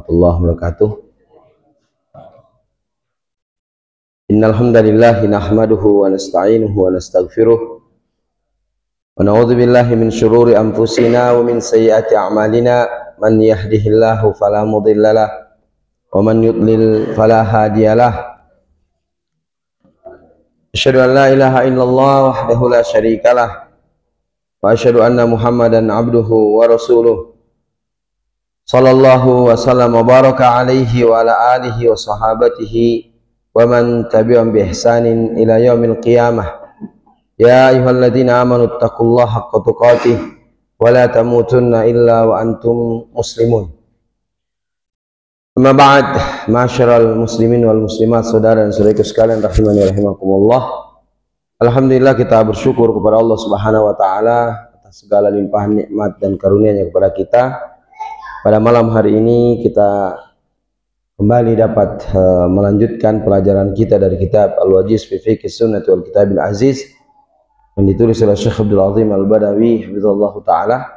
warahmatullahi wabarakatuh. Innal hamdalillah nahmaduhu wa nasta'inuhu wa nastaghfiruh wa na'udzu billahi min shururi anfusina wa min sayyiati a'malina. Man yahdihillahu fala mudhillalah wa man yudlil fala hadiyalah. Asyhadu an la ilaha illallah wahdahu la syarikalah wa asyhadu anna Muhammadan abduhu wa rasuluh. Sallallahu wa sallam wa baraka alaihi wa ala alihi wa sahabatihi wa man tabi'ahum bi ihsanin ila yaumil qiyamah. Ya ayyuhalladzina amanu taqullaha haqqa tuqatih wa la tamutunna illa wa antum muslimun. Amma ba'd, ma'asyiral muslimin wal muslimat, saudara dan saudariku sekalian rahimani wa rahimakumullah. Alhamdulillah, kita bersyukur kepada Allah Subhanahu wa taala atas segala limpahan nikmat dan karunia-Nya kepada kita. Pada malam hari ini kita kembali dapat melanjutkan pelajaran kita dari kitab Al-Wajiz fi Fiqh Sunnati wal Kitabil Aziz yang ditulis oleh Syekh Abdul Azim Al-Badawi hafizallahu taala.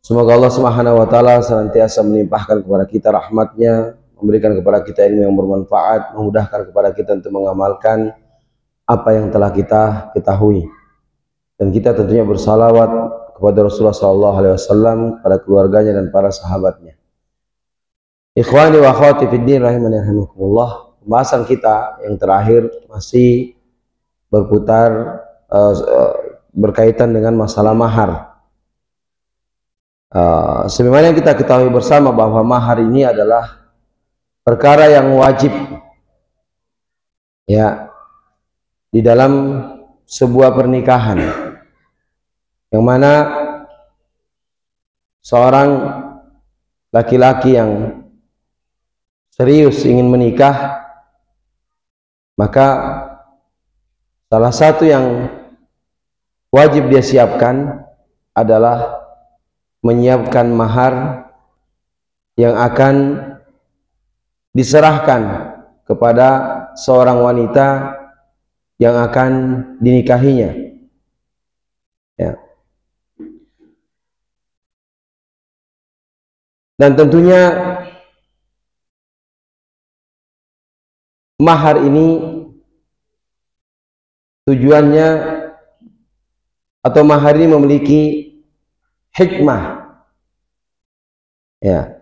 Semoga Allah Subhanahu wa taala senantiasa melimpahkan kepada kita rahmat-Nya, memberikan kepada kita ilmu yang bermanfaat, memudahkan kepada kita untuk mengamalkan apa yang telah kita ketahui. Dan kita tentunya bersalawat kepada Rasulullah SAW, pada keluarganya dan para sahabatnya. Ikhwani wa akhwati fid din rahimani rahimakumullah. Pembahasan kita yang terakhir masih berputar berkaitan dengan masalah mahar. Sebagaimana kita ketahui bersama bahwa mahar ini adalah perkara yang wajib ya di dalam sebuah pernikahan, yang mana seorang laki-laki yang serius ingin menikah, maka salah satu yang wajib dia siapkan adalah menyiapkan mahar yang akan diserahkan kepada seorang wanita yang akan dinikahinya, ya. Dan tentunya mahar ini tujuannya atau mahar ini memiliki hikmah, ya.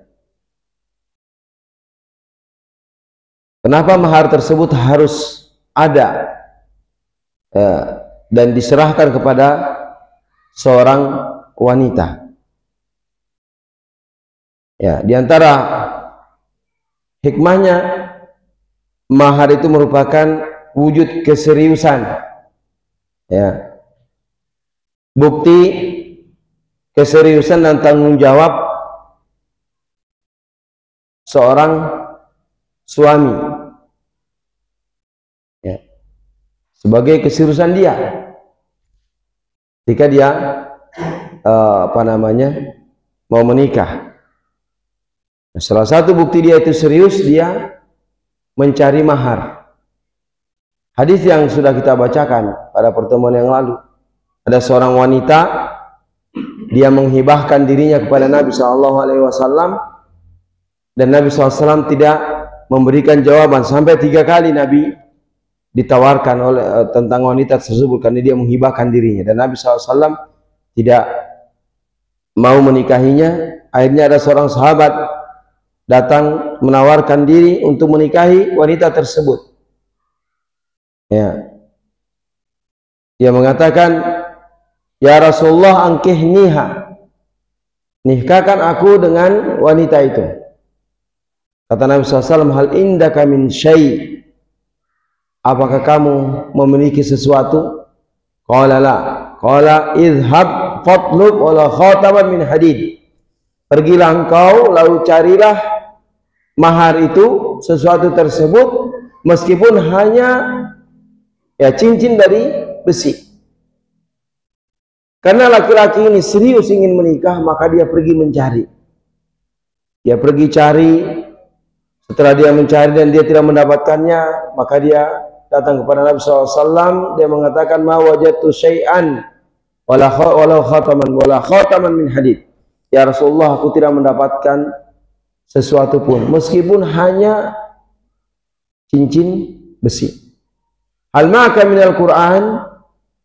Kenapa mahar tersebut harus ada ya, dan diserahkan kepada seorang wanita? Ya, di antara hikmahnya, mahar itu merupakan wujud keseriusan, ya, bukti keseriusan dan tanggung jawab seorang suami, ya, sebagai keseriusan dia ketika dia mau menikah. Salah satu bukti dia itu serius, dia mencari mahar. Hadis yang sudah kita bacakan pada pertemuan yang lalu, ada seorang wanita, dia menghibahkan dirinya kepada Nabi SAW, dan Nabi SAW tidak memberikan jawaban sampai 3 kali Nabi ditawarkan tentang wanita tersebut karena dia menghibahkan dirinya, dan Nabi SAW tidak mau menikahinya. Akhirnya ada seorang sahabat datang menawarkan diri untuk menikahi wanita tersebut, ya. Dia mengatakan, "Ya Rasulullah, ankihniha, nikahkan aku dengan wanita itu." Kata Nabi SAW, "Hal indaka min syai', apakah kamu memiliki sesuatu?" Qala la. Qala idhhab fatlub wala khataman min hadid. Pergilah engkau lalu carilah mahar itu, sesuatu tersebut, meskipun hanya ya cincin dari besi. Karena laki-laki ini serius ingin menikah, maka dia pergi mencari. Dia pergi cari. Setelah dia mencari dan dia tidak mendapatkannya, maka dia datang kepada Nabi SAW. Dia mengatakan, "Ma wajadtu syai'an wala khataman min hadid." Ya Rasulullah, aku tidak mendapatkan sesuatu pun, meskipun hanya cincin besi. Hal ma'aka minal Qur'an,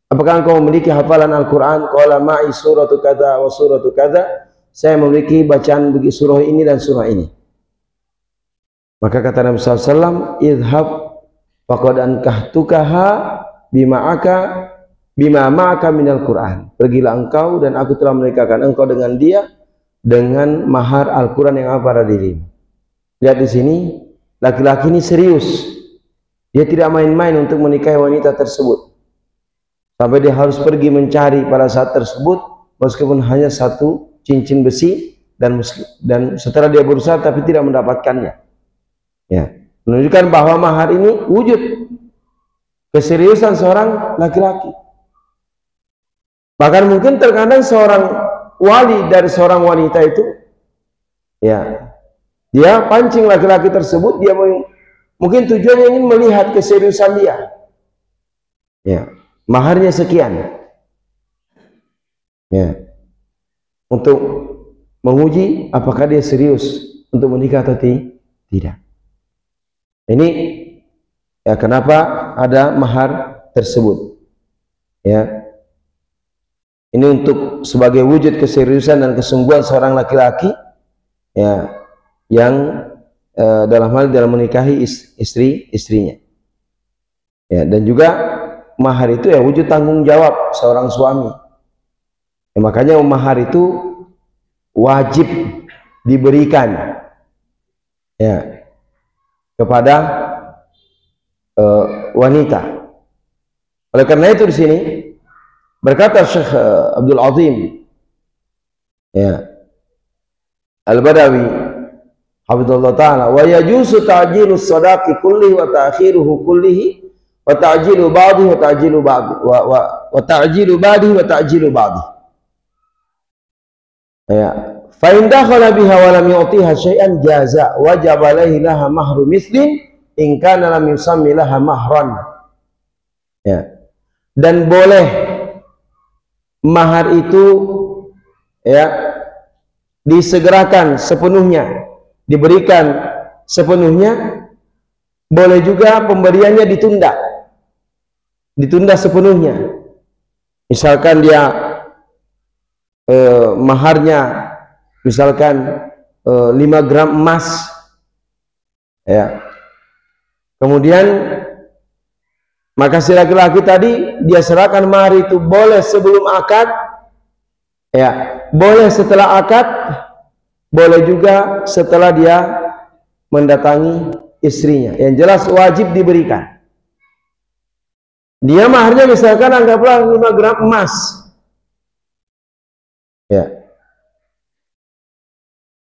apakah engkau memiliki hafalan Al-Quran? Qala ma'i suratu kadza wa suratu kadza, saya memiliki bacaan bagi surah ini dan surah ini. Maka kata Nabi SAW, idhab faqad ankahtukaha bima ma'aka minal Quran. Pergilah engkau dan aku telah menikahkan engkau dengan dia dengan mahar Al-Quran yang ada pada dirimu. Lihat di sini, laki-laki ini serius. Dia tidak main-main untuk menikahi wanita tersebut. Sampai dia harus pergi mencari pada saat tersebut, meskipun hanya satu cincin besi, dan setelah dia berusaha tapi tidak mendapatkannya. Ya, menunjukkan bahwa mahar ini wujud keseriusan seorang laki-laki. Bahkan mungkin terkadang seorang wali dari seorang wanita itu, ya, dia pancing laki-laki tersebut, dia mungkin tujuannya ingin melihat keseriusan dia. Ya, maharnya sekian. Ya, untuk menguji apakah dia serius untuk menikah atau tidak. Ini ya kenapa ada mahar tersebut. Ya, ini untuk sebagai wujud keseriusan dan kesungguhan seorang laki-laki, ya, yang dalam menikahi istrinya. Ya, dan juga mahar itu ya wujud tanggung jawab seorang suami. Ya, makanya mahar itu wajib diberikan, ya, kepada wanita. Oleh karena itu di sini berkata Syekh Abdul Azim, ya, Al-Badawi hafizallahu taala, wa yajuzu ta'jilu sadaqi kullihi wa ta'khiruhu kullihi wa ta'jilu ba'dihi wa ta'jilu ba'dihi wa ta'jilu ba'dihi wa ta'jilu ba'dihi. Ya, fa in dakhala biha wa lam yu'tiha syai'an jaza wajib alaihi laha mahru mislin in kana lam yusammi laha mahran. Ya, dan boleh mahar itu, ya, disegerakan sepenuhnya, diberikan sepenuhnya. Boleh juga pemberiannya ditunda sepenuhnya. Misalkan dia maharnya misalkan 5 gram emas, ya, kemudian maka si laki-laki tadi dia serahkan mahar itu, boleh sebelum akad, ya, boleh setelah akad, boleh juga setelah dia mendatangi istrinya. Yang jelas wajib diberikan. Dia maharnya misalkan anggaplah 5 gram emas, ya,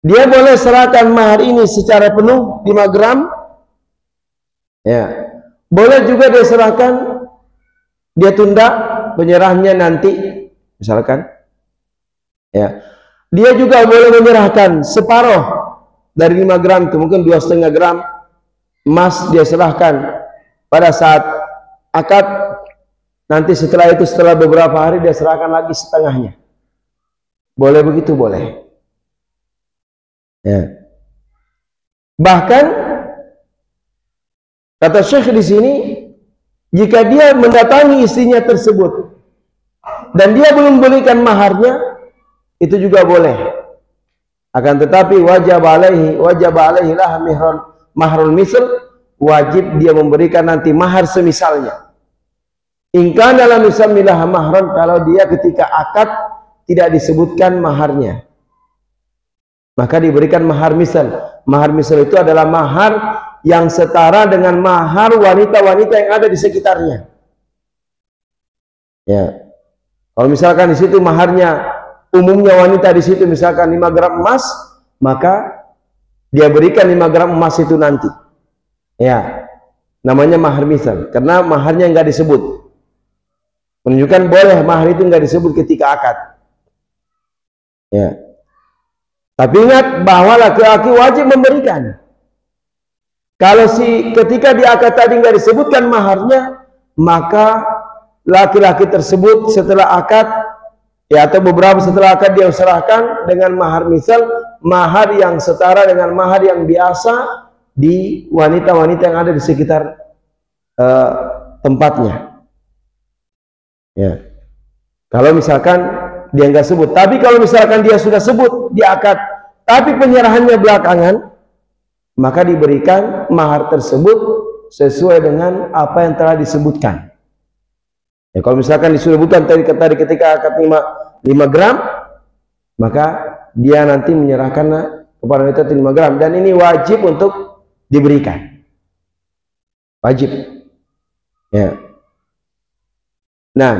dia boleh serahkan mahar ini secara penuh 5 gram, ya. Boleh juga dia serahkan, dia tunda penyerahannya nanti, misalkan, ya. Dia juga boleh menyerahkan separuh dari 5 gram itu, mungkin 2,5 gram emas dia serahkan pada saat akad. Nanti setelah itu, setelah beberapa hari dia serahkan lagi setengahnya. Boleh begitu, boleh. Ya. Bahkan kata Syekh di sini, jika dia mendatangi istrinya tersebut dan dia belum berikan maharnya, itu juga boleh. Akan tetapi wajib alaihi lah mahrul misl, wajib dia memberikan nanti mahar semisalnya. Ingkan dalam misamilah mahran, kalau dia ketika akad tidak disebutkan maharnya, maka diberikan mahar misal. Mahar misal itu adalah mahar yang setara dengan mahar wanita-wanita yang ada di sekitarnya. Ya, kalau misalkan di situ maharnya umumnya wanita di situ misalkan 5 gram emas, maka dia berikan 5 gram emas itu nanti. Ya, namanya mahar misal, karena maharnya enggak disebut. Menunjukkan boleh mahar itu enggak disebut ketika akad. Ya. Tapi ingat bahwa laki-laki wajib memberikan. Kalau ketika di akad tadi enggak disebutkan maharnya, maka laki-laki tersebut setelah akad, Ya, atau beberapa setelah akad dia serahkan dengan mahar, misal mahar yang setara dengan mahar yang biasa di wanita-wanita yang ada di sekitar tempatnya. Ya, kalau misalkan dia nggak sebut, tapi kalau misalkan dia sudah sebut di akad, tapi penyerahannya belakangan, maka diberikan mahar tersebut sesuai dengan apa yang telah disebutkan. Ya, kalau misalkan disebutkan tadi ketika akad 5 gram, maka dia nanti menyerahkan kepada wanita 5 gram, dan ini wajib untuk diberikan. Wajib. Ya. Nah,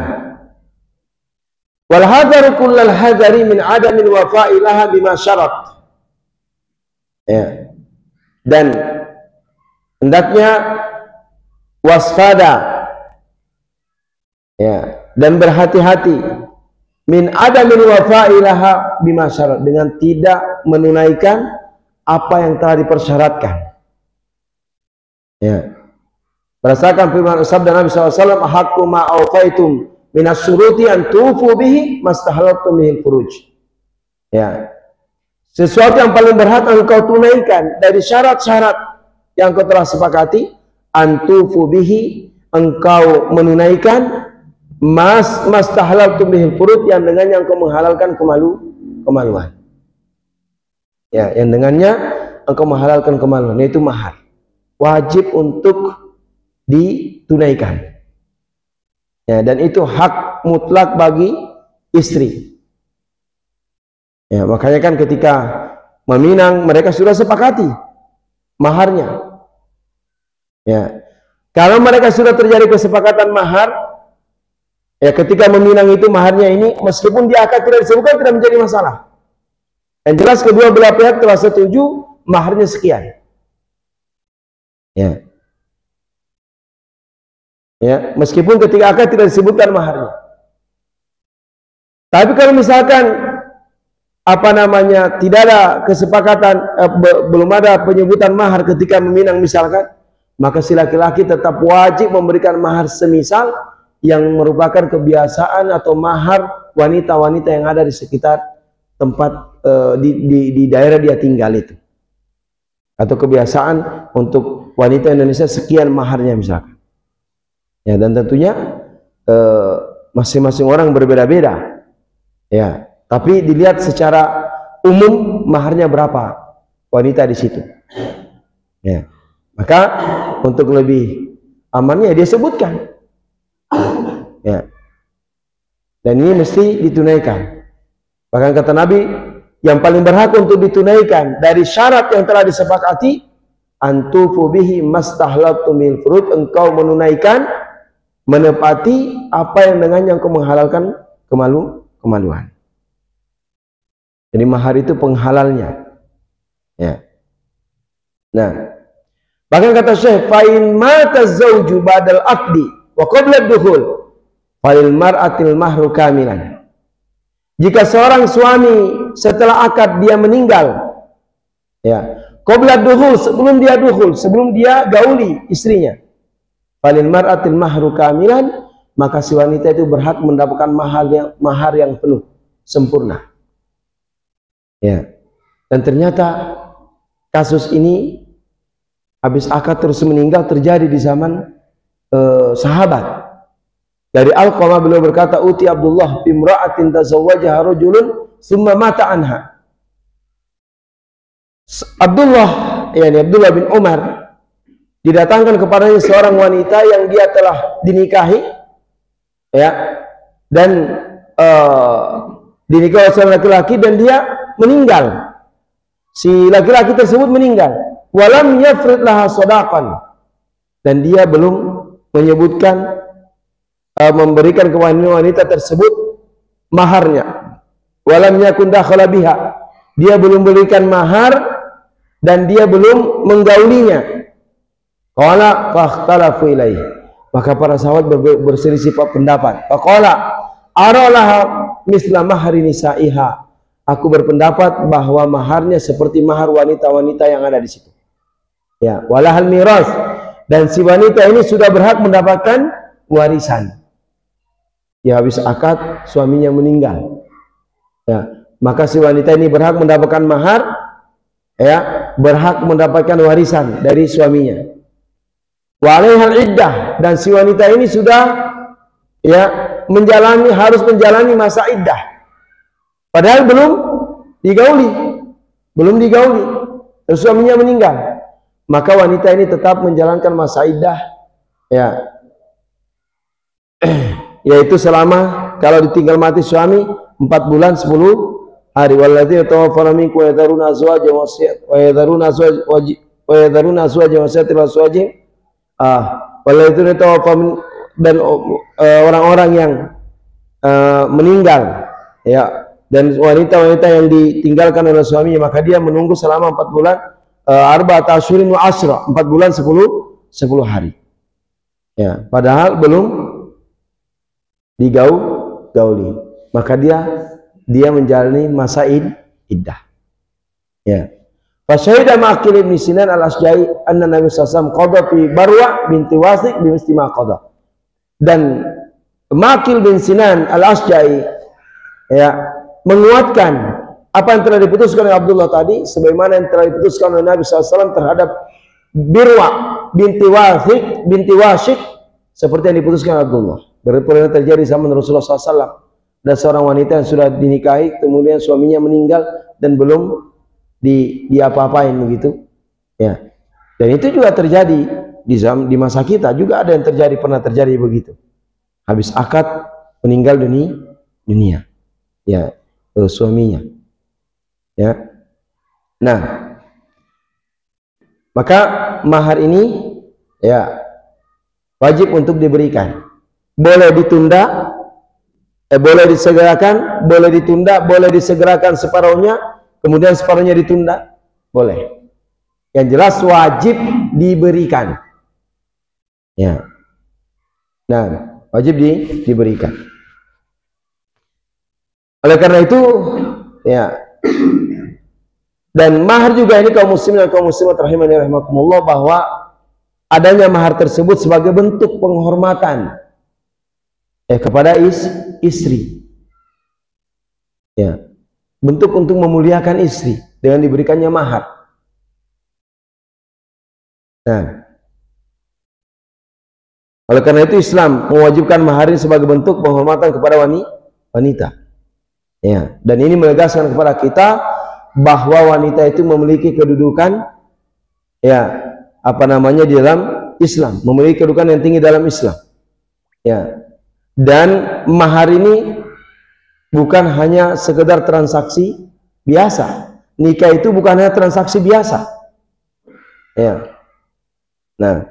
wal hadaru kullal hadari min adamin wafa'ilaha bima syarat. Ya. Dan hendaknya waspada, ya, dan berhati-hati min adamin wafa'ilaha bima syarat, dengan tidak menunaikan apa yang telah dipersyaratkan. Ya. Berdasarkan firman sabda Nabi SAW, haqqu ma awfaitum minas syuruti an tufu bihi mastahalattum bihil furuj. Ya. Sesuatu yang paling berhak engkau tunaikan dari syarat-syarat yang engkau telah sepakati, an tufu bihi, engkau menunaikan mastahalattum bihil furuj, yang dengannya engkau menghalalkan kemaluan. Ya, yang dengannya engkau menghalalkan kemaluan, yaitu mahar. Wajib untuk ditunaikan. Ya, dan itu hak mutlak bagi istri. Ya, makanya kan ketika meminang mereka sudah sepakati maharnya. Ya, kalau mereka sudah terjadi kesepakatan mahar, ya, ketika meminang itu maharnya ini, meskipun di akad tidak disebutkan, tidak menjadi masalah. Yang jelas kedua belah pihak telah setuju maharnya sekian. Ya. Ya, meskipun ketika akad tidak disebutkan maharnya. Tapi kalau misalkan tidak ada kesepakatan, belum ada penyebutan mahar ketika meminang misalkan, maka si laki-laki tetap wajib memberikan mahar semisal yang merupakan kebiasaan atau mahar wanita-wanita yang ada di sekitar tempat di daerah dia tinggal itu, atau kebiasaan untuk wanita Indonesia sekian maharnya misalkan. Ya, dan tentunya masing-masing orang berbeda-beda. Ya, tapi dilihat secara umum maharnya berapa wanita di situ. Ya, maka untuk lebih amannya dia sebutkan. Ya, dan ini mesti ditunaikan. Bahkan kata Nabi, yang paling berhak untuk ditunaikan dari syarat yang telah disepakati, antufu bihi mastahlattum bil furuj, engkau menunaikan, menepati apa yang dengannya engkau menghalalkan kemaluan. Jadi mahar itu penghalalnya. Ya. Nah, bahkan kata Syekh, fa in mata zauju ba'dal aqdi wa qabla ad-dukhul fal mar'atil mahru kamilan. Jika seorang suami setelah akad dia meninggal, ya, qabla ad-dukhul, sebelum dia gauli istrinya, falil mar'atil mahru kamilan, maka si wanita itu berhak mendapatkan mahar yang penuh, sempurna. Ya. Dan ternyata kasus ini habis akad terus meninggal terjadi di zaman sahabat. Dari Alqamah beliau berkata, uti Abdullah bimra'atin tazawwajaha rajulun thumma mata anha. Abdullah bin Umar didatangkan kepadanya seorang wanita yang dia telah dinikahi, ya, dan dinikahi oleh seorang laki-laki, dan dia meninggal. Si laki-laki tersebut meninggal. Walam yafrid laha shadaqan, dan dia belum menyebutkan memberikan ke wanita tersebut maharnya. Walam yakun dakhala biha, dia belum berikan mahar dan dia belum menggaulinya. Qala fakhtalafu ilaihi, maka para sahabat berselisih pendapat. Faqala aralaha misla mahri nisaiha, aku berpendapat bahwa maharnya seperti mahar wanita-wanita yang ada di situ. Ya, walahal miras, dan si wanita ini sudah berhak mendapatkan warisan. Ya, habis akad suaminya meninggal. Ya, maka si wanita ini berhak mendapatkan mahar, ya, berhak mendapatkan warisan dari suaminya. Wa 'alaihal iddah, dan si wanita ini sudah, ya, harus menjalani masa iddah. Padahal belum digauli, terus suaminya meninggal. Maka wanita ini tetap menjalankan masa iddah, ya, yaitu selama, kalau ditinggal mati suami, 4 bulan 10 hari. Walladzina tawaffawna minkum wa yadharuna azwajan wasiyatil azwajihim, walladzina tawaffawna, dan orang-orang yang meninggal, ya, dan wanita-wanita yang ditinggalkan oleh suaminya, maka dia menunggu selama 4 bulan, arba'at asyhurin wa asyra, 4 bulan 10 hari. Ya, padahal belum digauli, maka dia menjalani masa iddah. Ya. Fasyahida Ma'qil bin Sinan al-Asja'i anna Nabi sallallahu alaihi wasallam qada fi Barwa binti Wasiq bimithli ma qada. Dan Ma'qil bin Sinan al-Asja'i, ya, menguatkan apa yang telah diputuskan oleh Abdullah tadi, sebagaimana yang telah diputuskan oleh Nabi SAW terhadap Birwa binti Wasiq, seperti yang diputuskan oleh Abdullah. Pernah terjadi zaman Rasulullah SAW, dan seorang wanita yang sudah dinikahi, kemudian suaminya meninggal dan belum diapa-apain begitu, ya. Dan itu juga terjadi di masa kita, juga ada yang pernah terjadi begitu. Habis akad meninggal dunia, ya, suaminya. Ya. Nah, maka mahar ini, ya, wajib untuk diberikan. Boleh ditunda, boleh disegerakan, boleh ditunda, boleh disegerakan separuhnya, kemudian separuhnya ditunda, boleh. Yang jelas wajib diberikan. Ya. Nah, wajib diberikan. Oleh karena itu, ya, dan mahar juga ini kaum muslimin dan kaum muslimat rahimani rahimakumullah, bahwa adanya mahar tersebut sebagai bentuk penghormatan, kepada istri, ya, bentuk untuk memuliakan istri dengan diberikannya mahar. Nah, oleh karena itu Islam mewajibkan mahar ini sebagai bentuk penghormatan kepada wanita. Ya, dan ini menegaskan kepada kita bahwa wanita itu memiliki kedudukan, ya, di dalam Islam, memiliki kedudukan yang tinggi dalam Islam. Ya. Dan mahar ini bukan hanya sekedar transaksi biasa. Nikah itu bukan hanya transaksi biasa. Ya. Nah,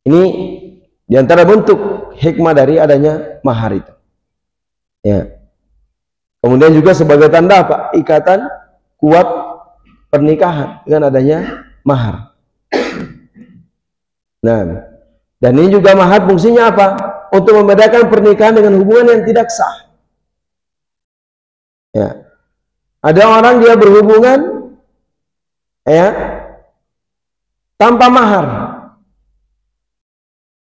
ini diantara bentuk hikmah dari adanya mahar itu. Ya. Kemudian juga sebagai tanda apa? Ikatan kuat pernikahan dengan adanya mahar. Nah, dan ini juga mahar fungsinya apa? Untuk membedakan pernikahan dengan hubungan yang tidak sah. Ya. Ada orang dia berhubungan, ya, tanpa mahar.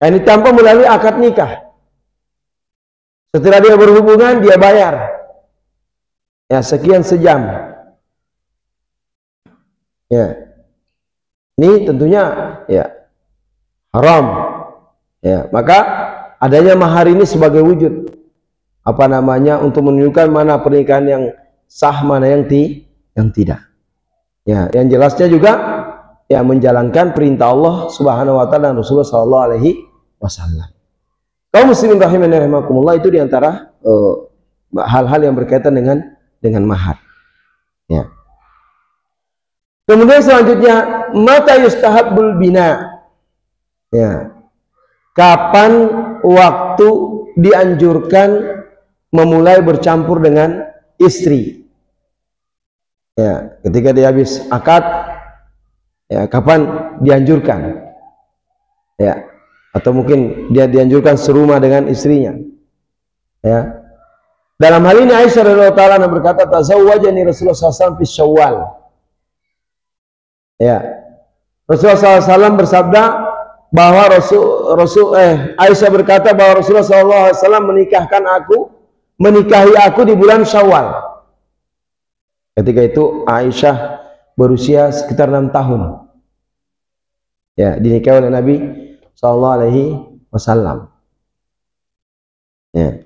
Ini tanpa melalui akad nikah. Setelah dia berhubungan, dia bayar, ya, sekian sejam. Ya. Ini tentunya, ya, haram. Ya, maka adanya mahar ini sebagai wujud untuk menunjukkan mana pernikahan yang sah, mana yang tidak. Ya, yang jelasnya juga, ya, menjalankan perintah Allah Subhanahu wa taala dan Rasulullah sallallahu alaihi wasallam. Kaum muslimin rahimani rahimakumullah, itu diantara hal-hal yang berkaitan dengan mahar. Ya. Kemudian selanjutnya, mata yustahabbul bina. Ya. Kapan waktu dianjurkan memulai bercampur dengan istri? Ya, ketika dia habis akad, ya, kapan dianjurkan? Ya, atau mungkin dia dianjurkan serumah dengan istrinya. Ya. Dalam hal ini Aisyah radhiyallahu ta'ala berkata, tazawwajani Rasulullah SAW fi Syawal. Ya. Rasulullah SAW bersabda bahwa Aisyah berkata bahwa Rasulullah SAW menikahkan aku menikahi aku di bulan Syawal. Ketika itu Aisyah berusia sekitar 6 tahun. Ya, dinikahi oleh Nabi sallallahu alaihi wasallam. Ya.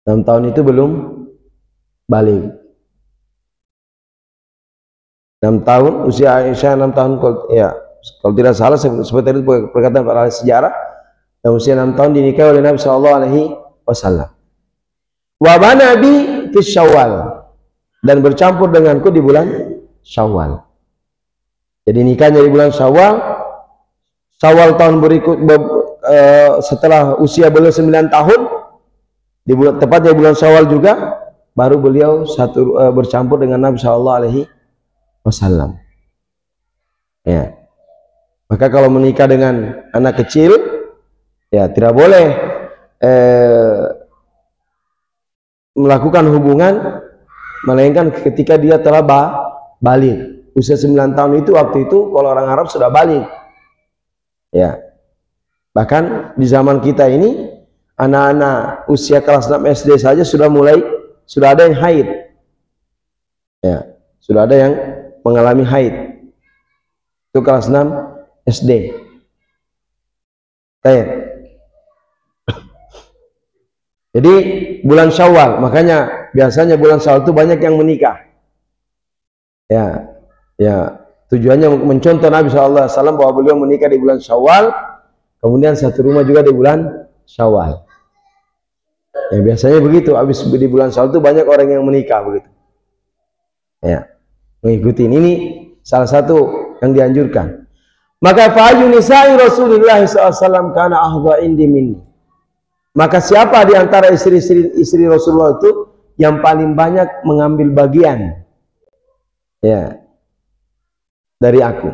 6 tahun itu belum balik. 6 tahun, usia Aisyah 6 tahun, ya, kalau tidak salah seperti itu perkataan para sejarah, dan usia 6 tahun dinikahi oleh Nabi sallallahu alaihi wasallam. Wa banabi fi Syawal, dan bercampur denganku di bulan Syawal. Jadi nikahnya di bulan Syawal. Syawal tahun berikut, setelah usia beliau 9 tahun, di bulan tepatnya bulan Syawal juga, baru beliau bercampur dengan Nabi sallallahu alaihi wasallam. Ya. Maka kalau menikah dengan anak kecil, ya tidak boleh melakukan hubungan melainkan ketika dia telah balik. Usia 9 tahun itu, waktu itu kalau orang Arab sudah balik. Ya. Bahkan di zaman kita ini, anak-anak usia kelas 6 SD saja sudah ada yang haid. Ya, sudah ada yang mengalami haid. Itu kelas 6 SD. Baik. Jadi bulan Syawal, makanya biasanya bulan Syawal itu banyak yang menikah. Ya, ya, tujuannya mencontoh Nabi SAW bahwa beliau menikah di bulan Syawal, kemudian satu rumah juga di bulan Syawal. Ya, biasanya begitu, habis di bulan Syawal itu banyak orang yang menikah begitu. Ya, mengikuti ini salah satu yang dianjurkan. Maka fa'ayu nisa'i Rasulullah SAW kana ahdha indi minni. Maka siapa di antara istri Rasulullah itu yang paling banyak mengambil bagian, ya, dari aku,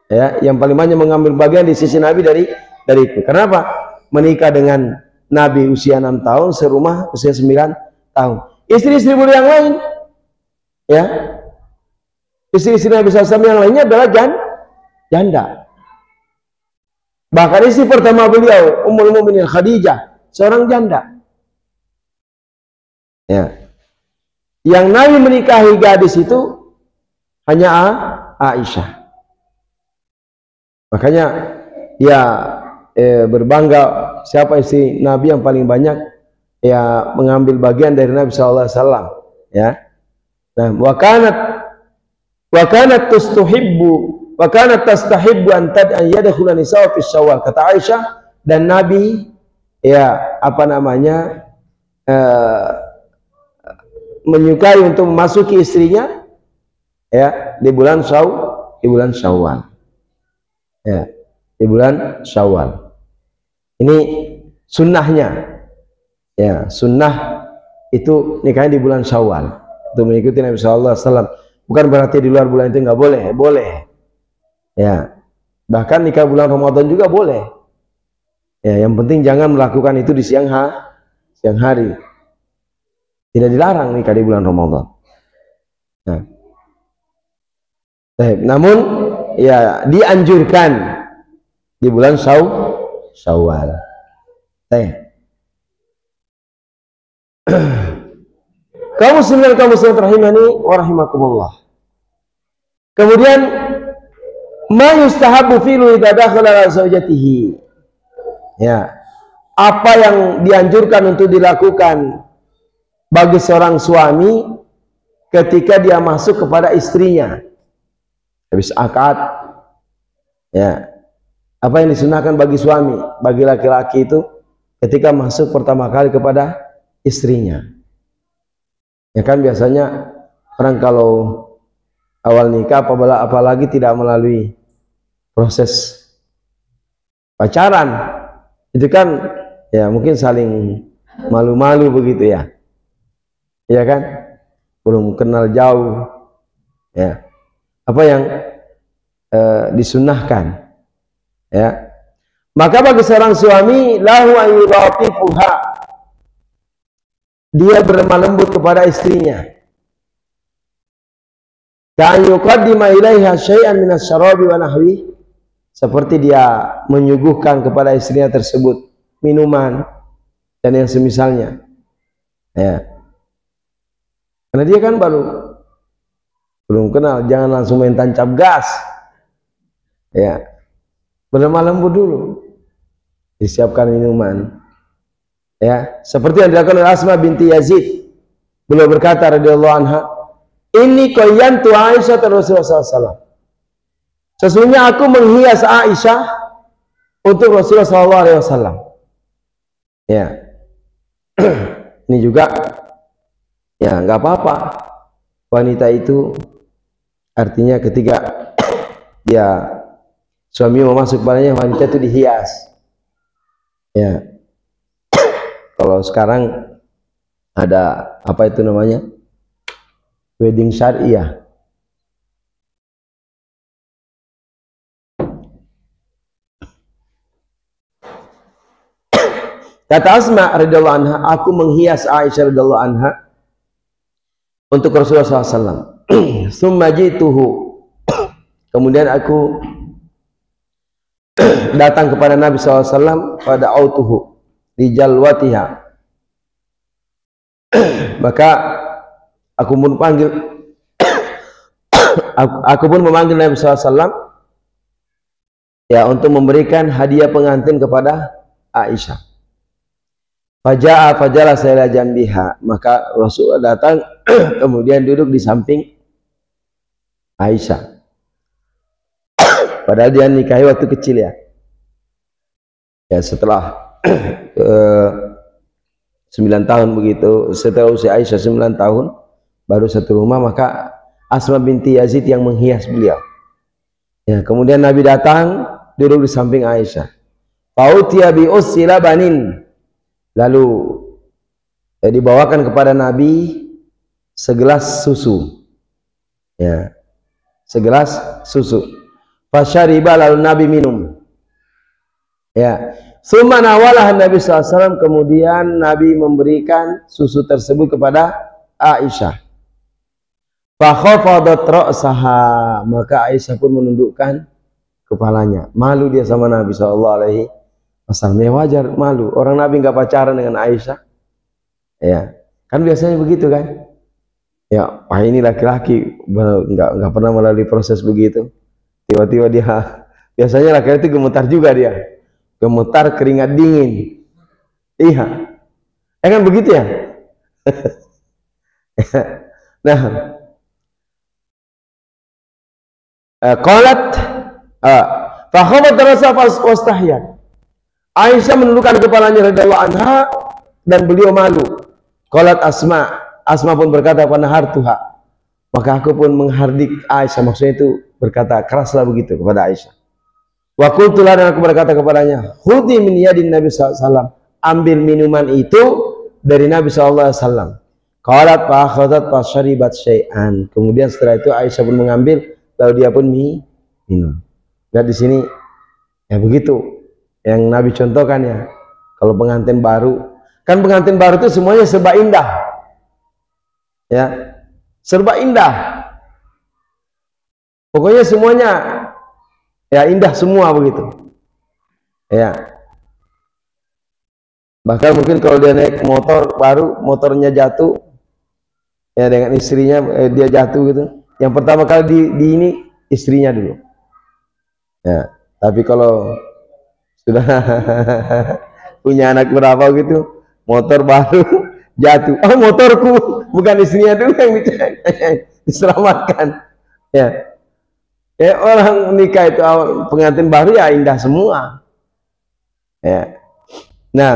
ya, yang paling banyak mengambil bagian di sisi Nabi dariku. Kenapa? Menikah dengan Nabi usia 6 tahun, serumah usia 9 tahun. Istri-istri beliau yang lain, ya, istri-istri Nabi SAW yang lainnya adalah janda. Bahkan istri pertama beliau, Ummul Mukminin Khadijah, seorang janda. Ya. Yang Nabi menikahi gadis itu hanya Aisyah. Makanya dia berbangga siapa istri Nabi yang paling banyak ya mengambil bagian dari Nabi sallallahu alaihi wasallam, ya. Nah, wa kanat tastahibbu an yadkhula nisa fi Syawal, kata Aisyah, dan Nabi ya menyukai untuk memasuki istrinya ya di bulan Syawal. Ya, di bulan Syawal. Ini sunnahnya. Ya, sunnah itu nikahnya di bulan Syawal. Untuk mengikuti Nabi sallallahu alaihi wasallam. Bukan berarti di luar bulan itu nggak boleh, boleh. Ya. Bahkan nikah bulan Ramadan juga boleh. Ya, yang penting jangan melakukan itu di siang hari. Tidak dilarang nikah di bulan Ramadan. Nah. Namun ya dianjurkan di bulan Syawal. Kaum muslimin rahimani wa rahimakumullah. Kemudian ma yustahabu fi'lu idza dakhala ala zawjatihi. Ya. Apa yang dianjurkan untuk dilakukan bagi seorang suami ketika dia masuk kepada istrinya habis akad, ya, apa yang disunahkan bagi suami, bagi laki-laki itu ketika masuk pertama kali kepada istrinya, ya kan biasanya orang kalau awal nikah apalagi tidak melalui proses pacaran itu kan ya mungkin saling malu-malu begitu ya. Ya kan, belum kenal jauh, ya. Apa yang disunnahkan, ya. Maka bagi seorang suami, lahu ayyulatifuha, dia berlemah lembut kepada istrinya. Ka'an yuqaddima ilaiha syai'an minas syarabi wa nahwi, seperti dia menyuguhkan kepada istrinya tersebut minuman dan yang semisalnya. Ya. Karena dia kan belum kenal, jangan langsung main tancap gas. Ya. Berlemah lembut dulu. Disiapkan minuman. Ya, seperti yang dilakukan oleh Asma binti Yazid. Beliau berkata radhiyallahu anha, "Inni qayyantu Aisyah Rasulullah SAW." Sesungguhnya aku menghias Aisyah untuk Rasulullah SAW. Ya. Ini juga ya nggak apa-apa. Wanita itu artinya ketika ya suami mau masuk padanya, wanita itu dihias. Ya. Kalau sekarang ada apa itu namanya? Wedding syariah. Kata Asma radhiyallahu anha, aku menghias Aisyah radhiyallahu anha untuk Rasulullah SAW. Summa jituhu. Kemudian aku datang kepada Nabi SAW pada autuhu di jalwatiha. Maka aku pun panggil aku pun memanggil Nabi SAW ya untuk memberikan hadiah pengantin kepada Aisyah. Fajalah saya jambiha, maka Rasulullah datang kemudian duduk di samping Aisyah. Padahal dia nikahi waktu kecil ya. Ya setelah 9 tahun begitu, setelah usia Aisyah 9 tahun baru satu rumah, maka Asma binti Yazid yang menghias beliau. Ya, kemudian Nabi datang duduk di samping Aisyah. Fautiya bi usila banin. Lalu dibawakan kepada Nabi segelas susu. Ya. Segelas susu. Fasyariba, lalu Nabi minum. Ya. Summa nawalah Nabi SAW, kemudian Nabi memberikan susu tersebut kepada Aisyah. Fakhafadat ra'saha, maka Aisyah pun menundukkan kepalanya. Malu dia sama Nabi SAW. Masalahnya wajar malu. Orang Nabi nggak pacaran dengan Aisyah. Ya, kan biasanya begitu kan? Ya, wah ini laki-laki nggak pernah melalui proses begitu. Tiba-tiba dia, biasanya laki-laki itu gemetar juga dia. Gemetar, keringat dingin. Iya. Kan begitu ya? Nah, qalat fakhabat rasa wastahyan. Aisyah menundukkan kepalanya radhiyallahu anha dan beliau malu. Qalat Asma pun berkata pada hartuha, maka aku pun menghardik Aisyah, maksudnya itu berkata keraslah begitu kepada Aisyah. Wa qultu, dan aku berkata kepadanya, khudhi min yadin Nabi SAW, ambil minuman itu dari Nabi SAW. Qalat fa akhadhat fa syaribat syai'an. Kemudian setelah itu Aisyah pun mengambil, lalu dia pun minum. Lihat di sini ya begitu yang Nabi contohkan ya. Kalau pengantin baru, kan pengantin baru itu semuanya serba indah. Ya. Serba indah. Pokoknya semuanya ya indah semua begitu. Ya. Bahkan mungkin kalau dia naik motor baru, motornya jatuh ya dengan istrinya, dia jatuh gitu. Yang pertama kali di ini istrinya dulu. Ya, tapi kalau sudah punya anak berapa gitu, motor baru jatuh, oh motorku, bukan istrinya dulu yang diselamatkan. Ya, orang nikah itu awal pengantin baru ya indah semua. Ya, nah,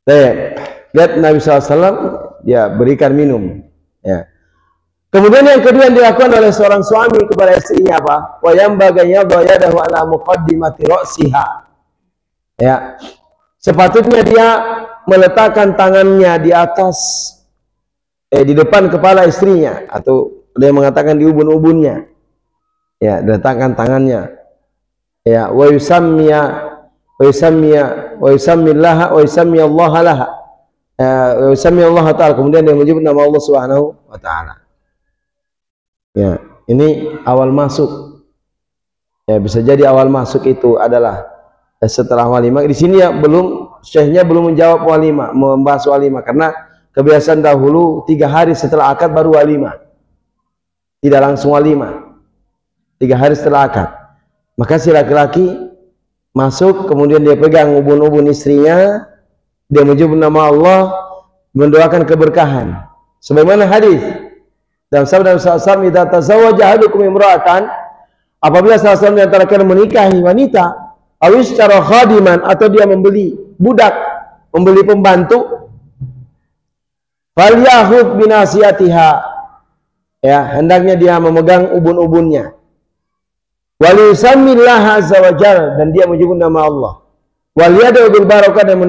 lihat Nabi SAW dia berikan minum. Ya. Kemudian yang kedua yang dilakukan oleh seorang suami kepada istrinya apa? Wa yambaganya yadahu ala muqaddimati ra'siha. Ya. Sepatutnya dia meletakkan tangannya di atas di depan kepala istrinya, atau dia mengatakan di ubun-ubunnya. Ya, letakkan tangannya. Ya, wa yusammiya Allah laha. Wa yusammi Allah Ta'ala, kemudian dia menyebut nama Allah Subhanahu wa taala. Ya, ini awal masuk. Ya, bisa jadi awal masuk itu adalah setelah walimah. Di sini ya belum syekhnya belum menjawab walimah, membahas walimah, karena kebiasaan dahulu 3 hari setelah akad baru walimah, tidak langsung walimah, 3 hari setelah akad. Maka si laki-laki masuk, kemudian dia pegang ubun-ubun istrinya, dia menyebut nama Allah, mendoakan keberkahan. Sebagaimana hadis dalam sabda Rasulullah, "Idza tazawwaja ahadukum imra'atan," apabila salah seorang di antara kalian menikahi wanita, awis secara khadiman, atau dia membeli budak, membeli pembantu, falyahud binasiyatiha, ya, hendaknya dia memegang ubun-ubunnya, waliyusammillaha azza wajal, dan dia menyebut nama Allah, waliyad'u bil barakah, dan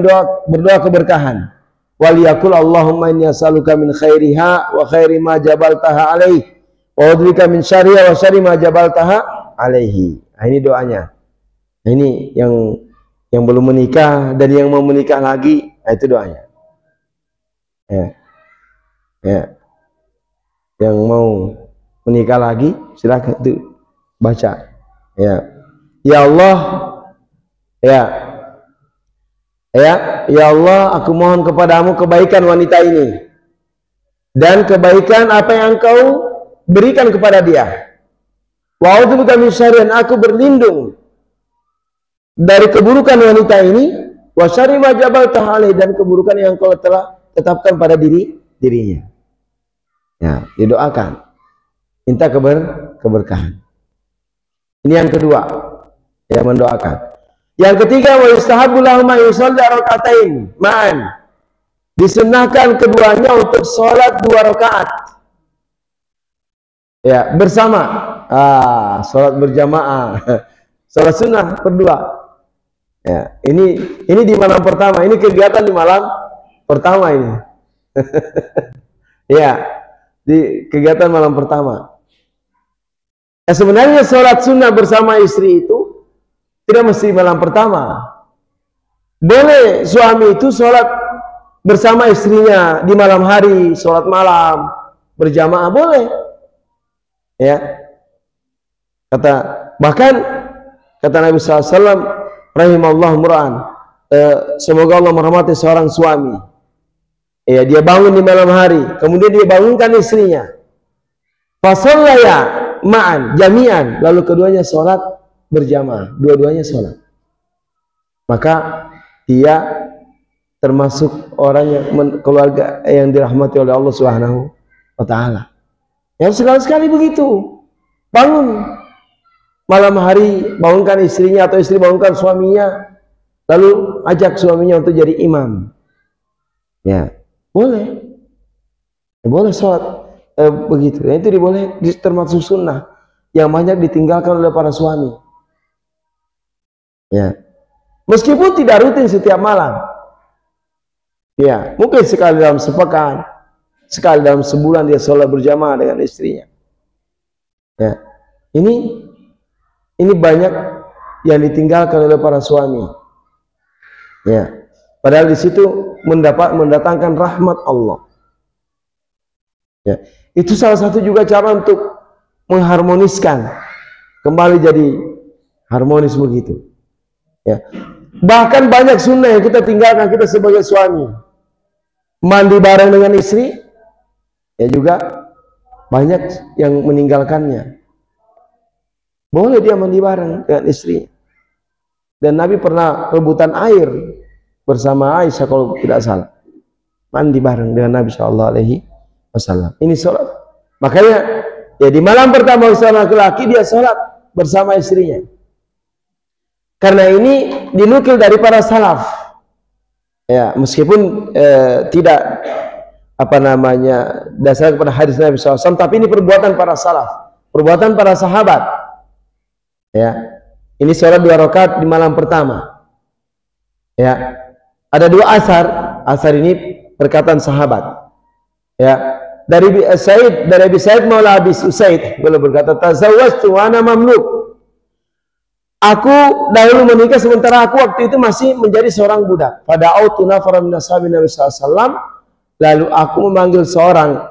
berdoa keberkahan, waliyakul Allahumma inni as'aluka min khairiha wa khairi ma jabaltaha alaih, wa udrika min syarriha wa syarri ma jabaltaha alaihi. Nah, ini doanya. Nah, ini yang belum menikah dan yang mau menikah lagi, nah, itu doanya. Ya. Yang mau menikah lagi silakan itu baca. Ya Allah, ya Allah, aku mohon kepadamu kebaikan wanita ini dan kebaikan apa yang Engkau berikan kepada dia. Wa a'udzubika min syarri, aku berlindung dari keburukan wanita ini, wa syarri ma jabaltaha alaihi, dan keburukan yang Engkau telah tetapkan pada dirinya. Ya, didoakan, minta keberkahan. Ini yang kedua, ya, mendoakan. Yang ketiga, wa yustahabbu lahum ma yusalli rakaatain ma'an, disunnahkan keduanya untuk sholat 2 rakaat, ya, bersama. Sholat berjamaah, sholat sunnah berdua. Ya, ini di malam pertama, ini kegiatan di malam pertama ini. Ya, di kegiatan malam pertama. Ya, sebenarnya sholat sunnah bersama istri itu tidak mesti malam pertama. Boleh suami itu sholat bersama istrinya di malam hari, sholat malam berjamaah boleh. Ya, bahkan kata Nabi SAW, rahimallahu mur'an, semoga Allah merahmati seorang suami, ya, dia bangun di malam hari, kemudian dia bangunkan istrinya, fasallaya ma'an jami'an, lalu keduanya sholat berjamaah, dua-duanya sholat, maka dia termasuk orang yang keluarga yang dirahmati oleh Allah Subhanahu wa ta'ala. Yang sekali-sekali begitu, bangun malam hari, bangunkan istrinya atau istri bangunkan suaminya, lalu ajak suaminya untuk jadi imam. Ya, boleh. Boleh sholat begitu. Ya, itu boleh, termasuk sunnah yang banyak ditinggalkan oleh para suami. Ya, meskipun tidak rutin setiap malam. Ya, mungkin sekali dalam sepekan, sekali dalam sebulan dia sholat berjamaah dengan istrinya. Ya, ini banyak yang ditinggalkan oleh para suami. Ya, padahal di situ mendatangkan rahmat Allah. Ya, itu salah satu juga cara untuk mengharmoniskan, kembali jadi harmonis begitu. Ya, bahkan banyak sunnah yang kita tinggalkan, kita sebagai suami. Mandi bareng dengan istri, ya juga banyak yang meninggalkannya. Boleh dia mandi bareng dengan istri. Dan Nabi pernah rebutan air bersama Aisyah kalau tidak salah. Mandi bareng dengan Nabi SAW. Ini sholat. Makanya ya di malam pertama seorang laki-laki dia sholat bersama istrinya. Karena ini dinukil dari para salaf. Ya, meskipun tidak dasar kepada hadis Nabi SAW, tapi ini perbuatan para salaf, perbuatan para sahabat. Ya, ini sholat 2 rakaat di malam pertama. Ya, ada 2 asar. Asar ini perkataan sahabat. Ya, dari Abi Sa'id Maula Abi Usaid beliau berkata, tazawwajtu wa ana mamluk. Aku dahulu menikah sementara aku waktu itu masih menjadi seorang budak. Pada autu nafara min ashabi Nabi SAW, lalu aku memanggil seorang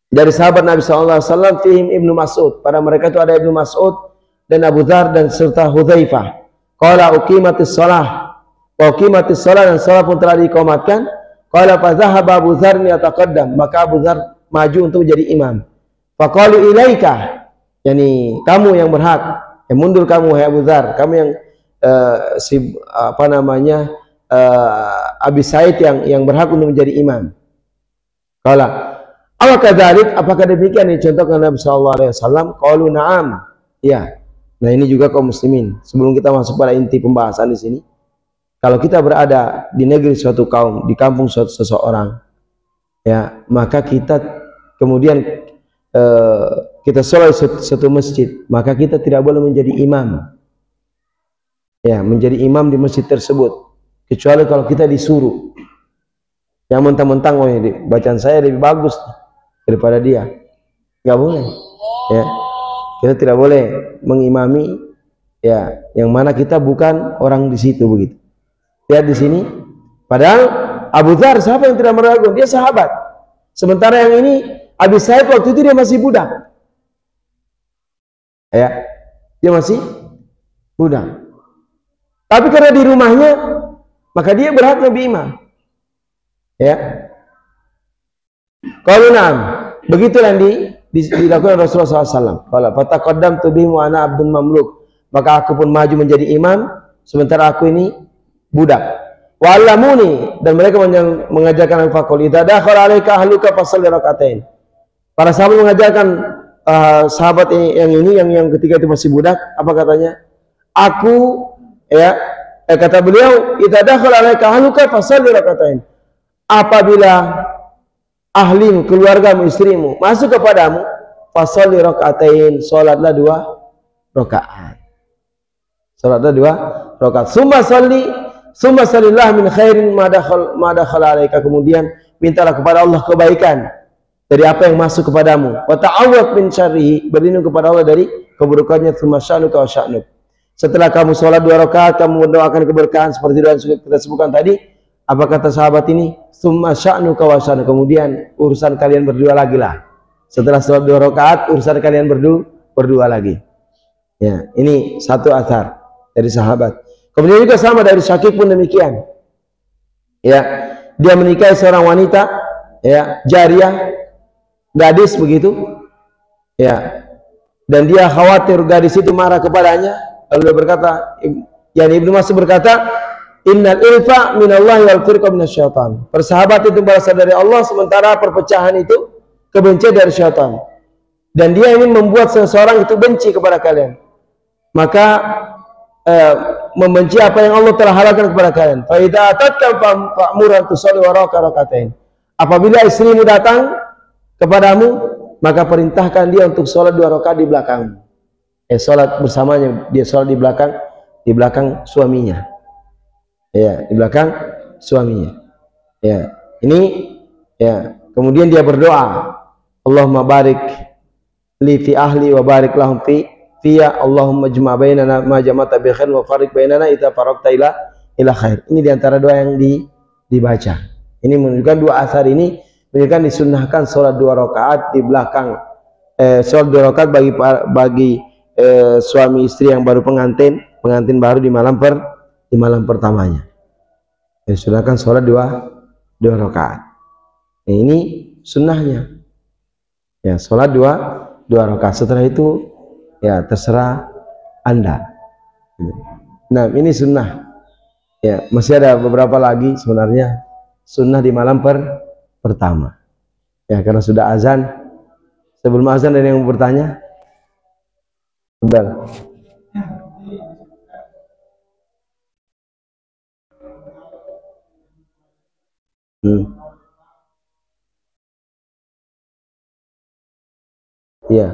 dari sahabat Nabi SAW, fihim Ibnu Mas'ud. Pada mereka itu ada Ibnu Mas'ud dan Abu Dzar dan serta Hudzaifah. Qala uqimatis shalah. wa qimatis shalah dan salat pun telah diqamatkan. Qala fa dhahaba Abu Dzar yataqaddam, maka Abu Dzar maju untuk menjadi imam. Faqalu ilaika, yani kamu yang berhak, mundur kamu hai Abu Dzar, kamu yang Abi Said yang berhak untuk menjadi imam. Qala aw kadzalik, apakah demikian dicontohkan Nabi sallallahu alaihi wasallam? Qalu na'am. Ya. Nah, ini juga kaum muslimin. Sebelum kita masuk pada inti pembahasan di sini, kalau kita berada di negeri suatu kaum, di kampung suatu seseorang, ya, maka kita kemudian kita sholat satu masjid, maka kita tidak boleh menjadi imam. Ya, menjadi imam di masjid tersebut, kecuali kalau kita disuruh. Yang mentang-mentang, oh ya, bacaan saya lebih bagus daripada dia, nggak boleh. Ya, kita tidak boleh mengimami, ya, yang mana kita bukan orang di situ begitu. Lihat di sini, padahal Abu Dzar siapa yang tidak meragukan, dia sahabat. Sementara yang ini Abi Said waktu itu dia masih budak. Ya, dia masih budak. Tapi karena di rumahnya, maka dia berhak lebih imam. Ya. Kalau enam, begitulah dilakukan Rasulullah SAW. Kalau fataqaddam tubimu ana abdun mamluk, maka aku pun maju menjadi imam, sementara aku ini budak. Wa'allamuni, dan mereka mengajarkan al-faqul idza dakhala alaika ahluka fasalli rakaatain. Para sahabat mengajarkan sahabat yang ini yang ketika itu masih budak, apa katanya? Aku, ya, kata beliau, idza dakhala alaika ahluka fasalli rakaatain. Apabila ahlimu, keluargamu, istrimu masuk kepadamu, fasalli rakaatain, salatlah 2 rakaat. Salatlah 2 rakaat. Summa salillah min khairin ma dakhala alaika, kemudian mintalah kepada Allah kebaikan dari apa yang masuk kepadamu. Wa ta'awwad min syarrihi, berlindung kepada Allah dari keburukannya. Tsumma sya'nuka wa sya'nuk, setelah kamu sholat 2 rakaat, kamu mendoakan keberkahan seperti doa yang kita sebutkan tadi. Apa kata sahabat ini? Tsumma sya'nuka wa sya'nuk, kemudian urusan kalian berdua lagi lah. Setelah sholat 2 rakaat, urusan kalian berdua lagi. Ya, ini satu athar dari sahabat. Kemudian juga sama dari Syakik pun demikian. Ya, dia menikahi seorang wanita, ya, jariyah, gadis begitu. Ya. Dan dia khawatir gadis itu marah kepadanya. Lalu dia berkata, Ibnu Mas'ud berkata, innal ilfa minallahi wal firqa minasyaitan. Persahabat itu berasal dari Allah, sementara perpecahan itu kebencian dari syaitan. Dan dia ingin membuat seseorang itu benci kepada kalian. Maka membenci apa yang Allah telah halalkan kepada kalian. Fa idza atatka fa'muran tusalli waraka rakaatain. Apabila istrimu datang kepadamu, maka perintahkan dia untuk sholat 2 rakaat di belakangmu. Sholat bersamanya, dia sholat di belakang suaminya. Ya, di belakang suaminya. Ya, ini, ya. Kemudian dia berdoa, Allahumma barik li fi ahli wa barik lahum fiya, Allahumma jma' bainana ma jama'ta bi khair wa farik bainana idza faraqta ila khair. Ini diantara doa yang dibaca. Ini menunjukkan 2 asar ini menunjukkan disunnahkan sholat 2 rakaat di belakang, sholat 2 rakaat bagi suami istri yang baru pengantin baru di malam pertamanya. Disunahkan sholat 2 rakaat. Nah, ini sunnahnya. Ya, sholat 2 rakaat. Setelah itu, ya, terserah Anda. Nah, ini sunnah. Ya, masih ada beberapa lagi sebenarnya sunnah di malam pertama. Ya, karena sudah azan. Sebelum azan ada yang mau bertanya? Sudah. Iya.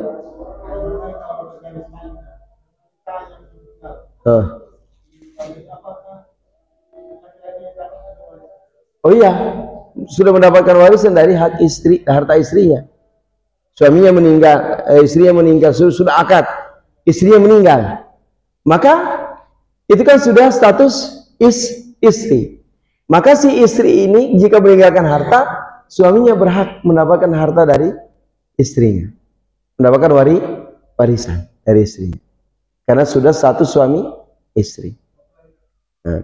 Oh iya, sudah mendapatkan warisan dari harta istrinya. Suaminya meninggal, istrinya meninggal, sudah akad, istrinya meninggal. Maka itu kan sudah status istri. Maka si istri ini jika meninggalkan harta, suaminya berhak mendapatkan harta dari istrinya, mendapatkan warisan dari istrinya, karena sudah status suami istri. Nah.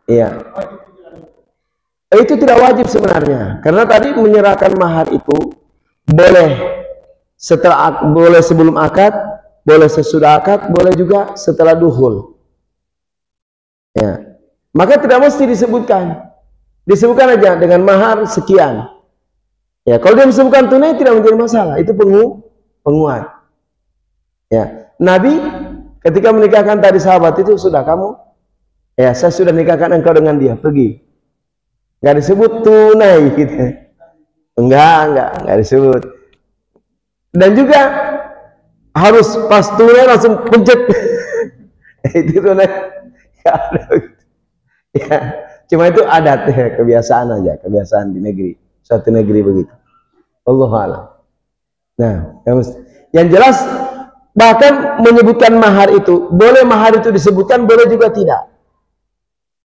Iya. Itu tidak wajib sebenarnya, karena tadi menyerahkan mahar itu boleh boleh sebelum akad, boleh sesudah akad, boleh juga setelah duhul. Ya. Maka tidak mesti disebutkan aja dengan mahar sekian. Ya, kalau dia disebutkan tunai tidak menjadi masalah, itu penguat. Ya, Nabi ketika menikahkan tadi sahabat itu, sudah kamu, ya saya sudah nikahkan engkau dengan dia, pergi. Nggak disebut tunai gitu. Enggak disebut. Dan juga harus pas tunai langsung pencet. Itu tunai. Ya, cuma itu adat ya, kebiasaan aja, kebiasaan di negeri, suatu negeri begitu. Allahu a'lam. Nah, yang jelas bahkan menyebutkan mahar itu, boleh mahar itu disebutkan, boleh juga tidak.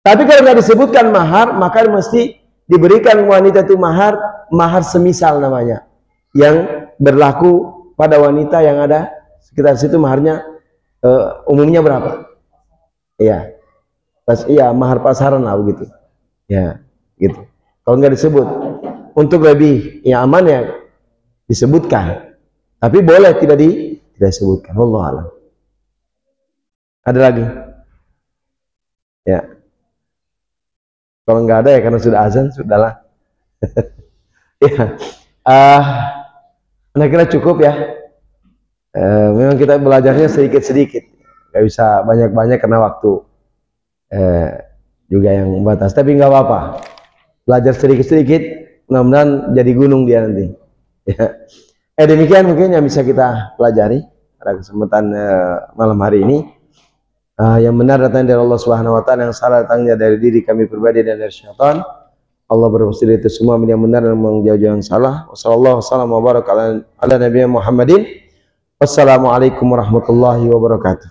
Tapi kalau nggak disebutkan mahar, maka mesti diberikan wanita itu mahar semisal namanya, yang berlaku pada wanita yang ada sekitar situ. Maharnya umumnya berapa? Iya, iya mahar pasaran lah begitu. Ya, gitu. Kalau nggak disebut, untuk lebih yang aman ya disebutkan. Tapi boleh tidak disebutkan. Wallahu a'lam. Ada lagi? Ya. Kalau nggak ada ya karena sudah azan, sudahlah. Ya, saya kira cukup ya. Memang kita belajarnya sedikit-sedikit, nggak bisa banyak-banyak karena waktu juga yang membatas. Tapi nggak apa-apa, belajar sedikit-sedikit, mudah-mudahan jadi gunung dia nanti. Ya. Demikian mungkin yang bisa kita pelajari pada kesempatan malam hari ini. Yang benar datangnya dari Allah Subhanahu wa taala, yang salah datangnya dari diri kami pribadi dan dari syaitan. Allah berfirman itu semua yang benar dan menjauh-jauh yang salah. Wassallallahu wasallam wa baraka ala nabiyina Muhammadin. Wassalamualaikum warahmatullahi wabarakatuh.